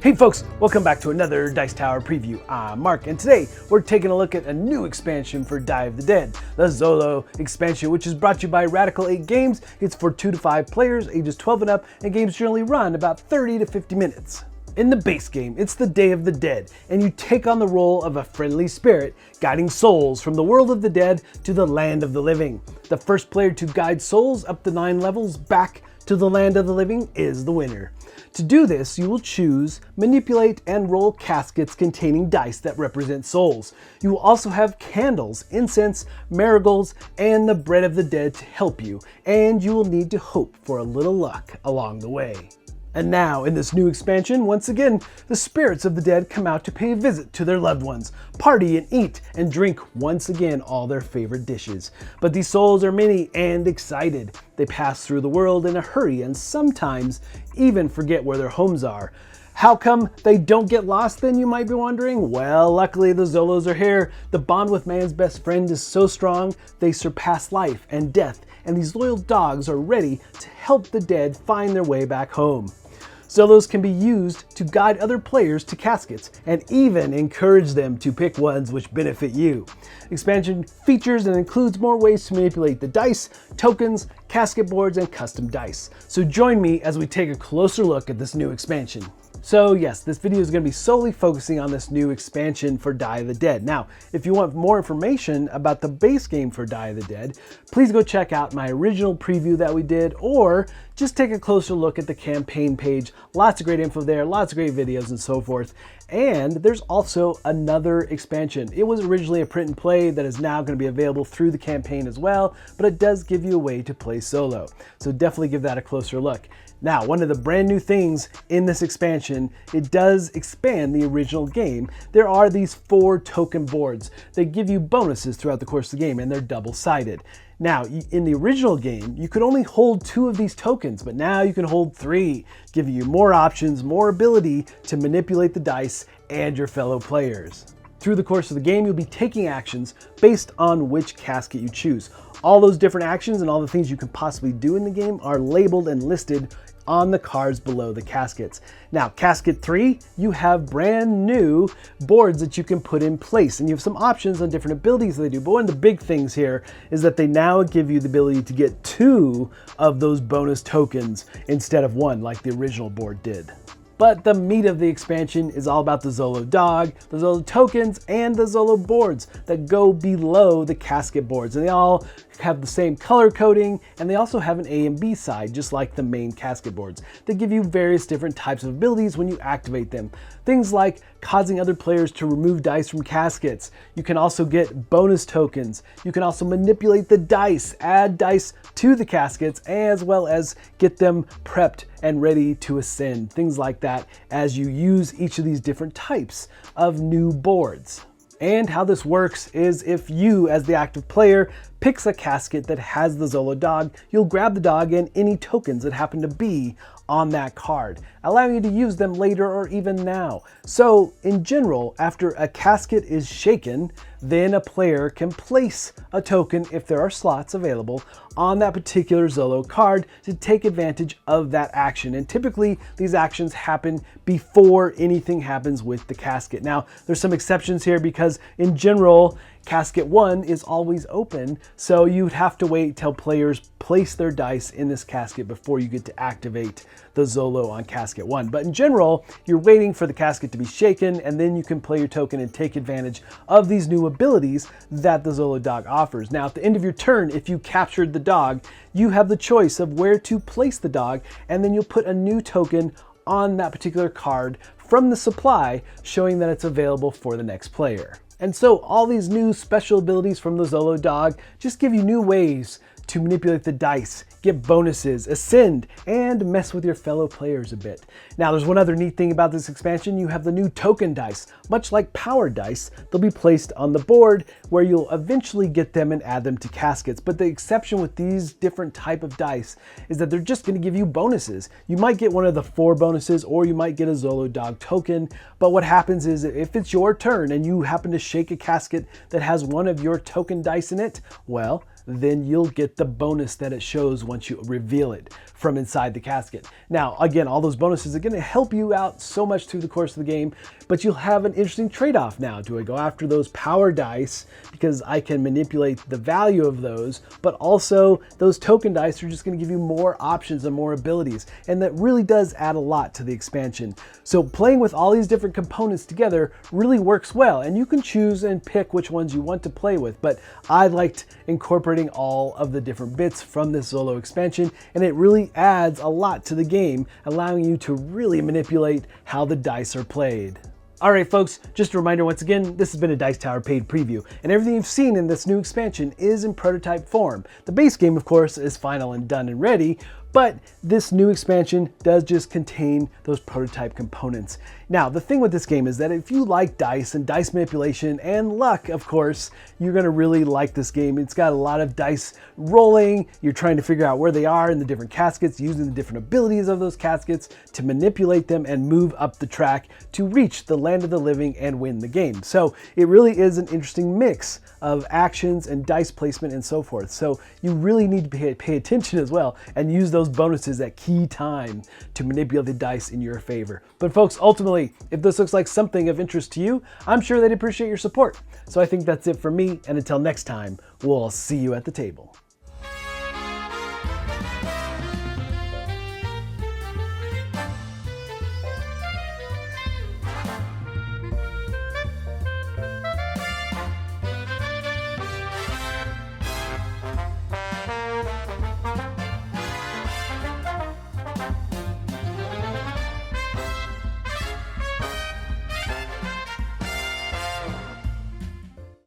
Hey folks, welcome back to another Dice Tower preview. I'm Mark, and today we're taking a look at a new expansion for Day of the Dead, the Xolo Expansion, which is brought to you by Radical 8 Games. It's for 2 to 5 players, ages 12 and up, and games generally run about 30 to 50 minutes. In the base game, it's the Day of the Dead, and you take on the role of a friendly spirit, guiding souls from the world of the dead to the land of the living. The first player to guide souls up to 9 levels back to the land of the living is the winner. To do this, you will choose, manipulate, and roll caskets containing dice that represent souls. You will also have candles, incense, marigolds, and the bread of the dead to help you, and you will need to hope for a little luck along the way. And now, in this new expansion, once again, the spirits of the dead come out to pay a visit to their loved ones, party and eat and drink once again all their favorite dishes. But these souls are many and excited. They pass through the world in a hurry and sometimes even forget where their homes are. How come they don't get lost then, you might be wondering? Well, luckily the Xolos are here. The bond with man's best friend is so strong, they surpass life and death, and these loyal dogs are ready to help the dead find their way back home. Xolos can be used to guide other players to caskets and even encourage them to pick ones which benefit you. Expansion features and includes more ways to manipulate the dice, tokens, casket boards, and custom dice. So join me as we take a closer look at this new expansion. So yes, this video is going to be solely focusing on this new expansion for Day of the Dead. Now, if you want more information about the base game for Day of the Dead, please go check out my original preview that we did, or just take a closer look at the campaign page. Lots of great info there, lots of great videos and so forth. And there's also another expansion. It was originally a print and play that is now going to be available through the campaign as well, but it does give you a way to play solo. So definitely give that a closer look. Now, one of the brand new things in this expansion, it does expand the original game. There are these 4 token boards. They give you bonuses throughout the course of the game, and they're double-sided. Now, in the original game, you could only hold 2 of these tokens, but now you can hold 3, giving you more options, more ability to manipulate the dice and your fellow players. Through the course of the game, you'll be taking actions based on which casket you choose. All those different actions and all the things you can possibly do in the game are labeled and listed on the cards below the caskets. Now, casket 3, you have brand new boards that you can put in place, and you have some options on different abilities that they do. But one of the big things here is that they now give you the ability to get 2 of those bonus tokens instead of 1 like the original board did. But the meat of the expansion is all about the Xolo dog, the Xolo tokens, and the Xolo boards that go below the casket boards. And they all have the same color coding, and they also have an A and B side, just like the main casket boards. They give you various different types of abilities when you activate them. Things like causing other players to remove dice from caskets. You can also get bonus tokens. You can also manipulate the dice, add dice to the caskets, as well as get them prepped and ready to ascend. Things like that as you use each of these different types of new boards. And how this works is if you, as the active player, picks a casket that has the Xolo dog, you'll grab the dog and any tokens that happen to be on that card, allowing you to use them later or even now. So in general, after a casket is shaken, then a player can place a token, if there are slots available, on that particular Xolo card to take advantage of that action. And typically these actions happen before anything happens with the casket. Now, there's some exceptions here because in general, casket 1 is always open, so you'd have to wait till players place their dice in this casket before you get to activate the Xolo on casket 1. But in general, you're waiting for the casket to be shaken, and then you can play your token and take advantage of these new abilities that the Xolo dog offers. Now, at the end of your turn, if you captured the dog, you have the choice of where to place the dog, and then you'll put a new token on that particular card from the supply, showing that it's available for the next player. And so all these new special abilities from the Xolo dog just give you new ways to manipulate the dice, get bonuses, ascend, and mess with your fellow players a bit. Now, there's one other neat thing about this expansion. You have the new token dice. Much like power dice, they'll be placed on the board where you'll eventually get them and add them to caskets. But the exception with these different type of dice is that they're just going to give you bonuses. You might get one of the 4 bonuses, or you might get a Xolo dog token. But what happens is if it's your turn and you happen to shake a casket that has one of your token dice in it, well, then you'll get the bonus that it shows once you reveal it. from inside the casket. Now, again, all those bonuses are going to help you out so much through the course of the game, but you'll have an interesting trade-off now. Do I go after those power dice because I can manipulate the value of those, but also those token dice are just going to give you more options and more abilities, and that really does add a lot to the expansion. So playing with all these different components together really works well, and you can choose and pick which ones you want to play with, but I liked incorporating all of the different bits from this Xolo expansion, and it really adds a lot to the game, allowing you to really manipulate how the dice are played. Alright folks, just a reminder once again, this has been a Dice Tower paid preview, and everything you've seen in this new expansion is in prototype form. The base game, of course, is final and done and ready, but this new expansion does just contain those prototype components. Now, the thing with this game is that if you like dice and dice manipulation and luck, of course, you're gonna really like this game. It's got a lot of dice rolling. You're trying to figure out where they are in the different caskets, using the different abilities of those caskets to manipulate them and move up the track to reach the land of the living and win the game. So it really is an interesting mix of actions and dice placement and so forth. So you really need to pay attention as well and use those bonuses at key time to manipulate the dice in your favor. But folks, ultimately, if this looks like something of interest to you, I'm sure they'd appreciate your support. So I think that's it for me, and until next time, we'll see you at the table.